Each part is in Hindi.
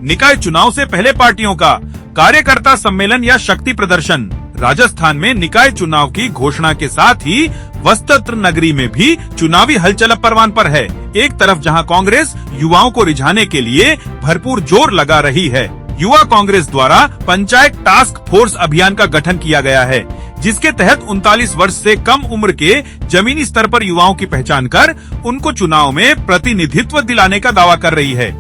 निकाय चुनाव से पहले पार्टियों का कार्यकर्ता सम्मेलन या शक्ति प्रदर्शन। राजस्थान में निकाय चुनाव की घोषणा के साथ ही वस्त्र नगरी में भी चुनावी हलचल परवान पर है। एक तरफ जहां कांग्रेस युवाओं को रिझाने के लिए भरपूर जोर लगा रही है, युवा कांग्रेस द्वारा पंचायत टास्क फोर्स अभियान का गठन किया गया है, जिसके तहत 39 वर्ष से कम उम्र के जमीनी स्तर पर युवाओं की पहचान कर उनको चुनाव में प्रतिनिधित्व दिलाने का दावा कर रही है।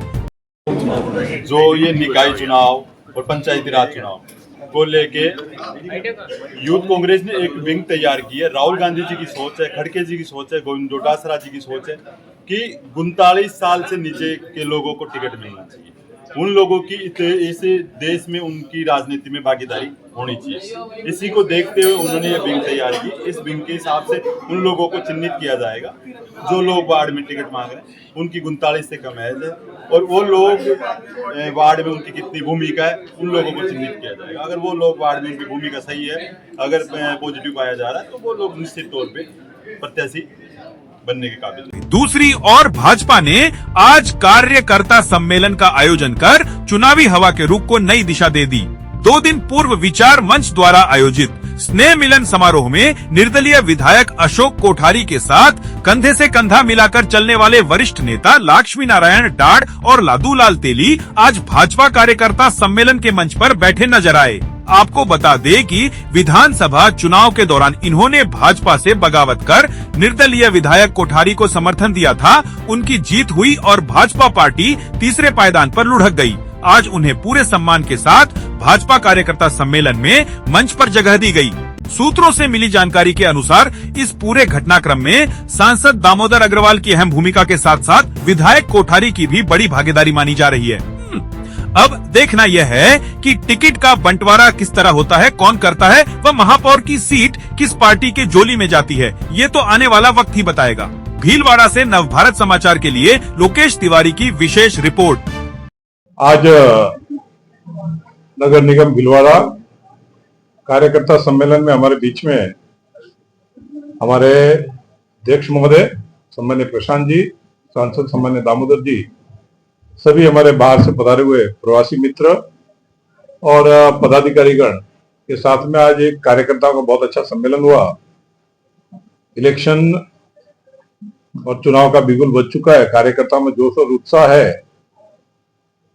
जो ये निकाय चुनाव और पंचायती राज चुनाव को लेके यूथ कांग्रेस ने एक विंग तैयार की है। राहुल गांधी जी की सोच है, खड़गे जी की सोच है, गोविंद डोटासरा जी की सोच है कि 39 साल से नीचे के लोगों को टिकट मिलना चाहिए। उन लोगों की इस देश में उनकी राजनीति में भागीदारी होनी चाहिए। इसी को देखते हुए उन्होंने ये विंग तैयार की। इस विंग के हिसाब से उन लोगों को चिन्हित किया जाएगा जो लोग वार्ड में टिकट मांग रहे हैं, उनकी 39 से कम एज है, और वो लोग वार्ड में उनकी कितनी भूमिका है उन लोगों को चिन्हित किया जाएगा। अगर वो लोग वार्ड में उनकी भूमिका सही है, अगर पॉजिटिव पाया जा रहा है, तो वो लोग निश्चित तौर पे प्रत्याशी बनने के काबिल। दूसरी ओर भाजपा ने आज कार्यकर्ता सम्मेलन का आयोजन कर चुनावी हवा के रुख को नई दिशा दे दी। 2 दिन पूर्व विचार मंच द्वारा आयोजित स्नेह मिलन समारोह में निर्दलीय विधायक अशोक कोठारी के साथ कंधे से कंधा मिलाकर चलने वाले वरिष्ठ नेता लक्ष्मी नारायण डाड़ और लादूलाल तेली आज भाजपा कार्यकर्ता सम्मेलन के मंच पर बैठे नजर आए। आपको बता दें कि विधानसभा चुनाव के दौरान इन्होंने भाजपा से बगावत कर निर्दलीय विधायक कोठारी को समर्थन दिया था। उनकी जीत हुई और भाजपा पार्टी तीसरे पायदान पर लुढ़क गई। आज उन्हें पूरे सम्मान के साथ भाजपा कार्यकर्ता सम्मेलन में मंच पर जगह दी गई। सूत्रों से मिली जानकारी के अनुसार इस पूरे घटनाक्रम में सांसद दामोदर अग्रवाल की अहम भूमिका के साथ साथ विधायक कोठारी की भी बड़ी भागीदारी मानी जा रही है। अब देखना यह है कि टिकट का बंटवारा किस तरह होता है, कौन करता है, व महापौर की सीट किस पार्टी के जोली में जाती है, ये तो आने वाला वक्त ही बताएगा। भीलवाड़ा से नवभारत समाचार के लिए लोकेश तिवारी की विशेष रिपोर्ट। आज नगर निगम भीलवाड़ा कार्यकर्ता सम्मेलन में हमारे बीच में हमारे अध्यक्ष महोदय सम्मान्य प्रशांत जी, सांसद सम्मान्य दामोदर जी, सभी हमारे बाहर से पधारे हुए प्रवासी मित्र और पदाधिकारीगण के साथ में आज एक कार्यकर्ताओं का बहुत अच्छा सम्मेलन हुआ। इलेक्शन और चुनाव का बिगुल बज चुका है, कार्यकर्ताओं में जोश और उत्साह है।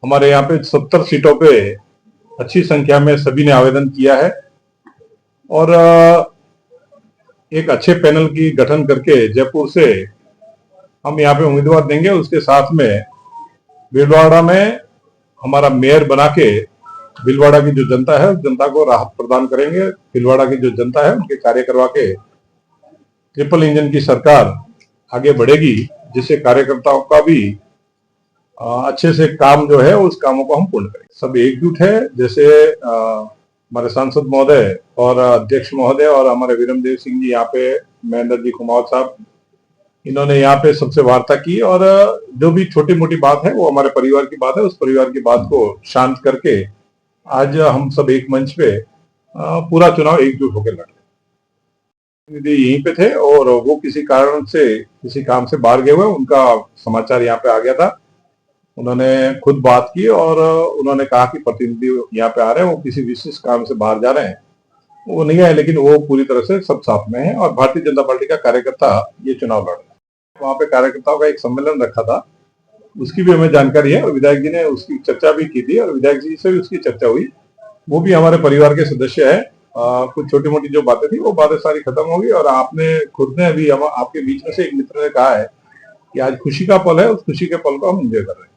हमारे यहाँ पे 70 सीटों पे अच्छी संख्या में सभी ने आवेदन किया है और एक अच्छे पैनल की गठन करके जयपुर से हम यहाँ पे उम्मीदवार देंगे। उसके साथ में भीलवाड़ा में हमारा मेयर बना के भीलवाड़ा की जो जनता है उस जनता को राहत प्रदान करेंगे। भीलवाड़ा की जो जनता है उनके कार्य करवा के ट्रिपल इंजन की सरकार आगे बढ़ेगी, जिससे कार्यकर्ताओं का भी अच्छे से काम जो है उस कामों को हम पूर्ण करेंगे। सब एकजुट है, जैसे हमारे सांसद महोदय और अध्यक्ष महोदय और हमारे वीरमदेव सिंह जी, यहाँ पे महेंद्र जी कुमावत साहब, इन्होंने यहाँ पे सबसे वार्ता की और जो भी छोटी मोटी बात है वो हमारे परिवार की बात है, उस परिवार की बात को शांत करके आज हम सब एक मंच पे पूरा चुनाव एकजुट होकर लड़े। यहीं पे थे और वो किसी कारण से किसी काम से बाहर गए हुए, उनका समाचार यहाँ पे आ गया था। उन्होंने खुद बात की और उन्होंने कहा कि प्रतिनिधि यहाँ पे आ रहे हैं, वो किसी विशेष काम से बाहर जा रहे हैं, वो नहीं है, लेकिन वो पूरी तरह से सब साथ में है और भारतीय जनता पार्टी का कार्यकर्ता ये चुनाव लड़ रहे हैं। वहाँ पे कार्यकर्ताओं का एक सम्मेलन रखा था, उसकी भी हमें जानकारी है और विधायक जी ने उसकी चर्चा भी की थी और विधायक जी से भी उसकी चर्चा हुई। वो भी हमारे परिवार के सदस्य है। कुछ छोटी मोटी जो बातें थी वो बातें सारी खत्म होगी और आपने खुद ने अभी हम आपके बीच में से एक मित्र ने कहा है कि आज खुशी का पल है, उस खुशी के पल को हम एंजॉय कर रहे हैं।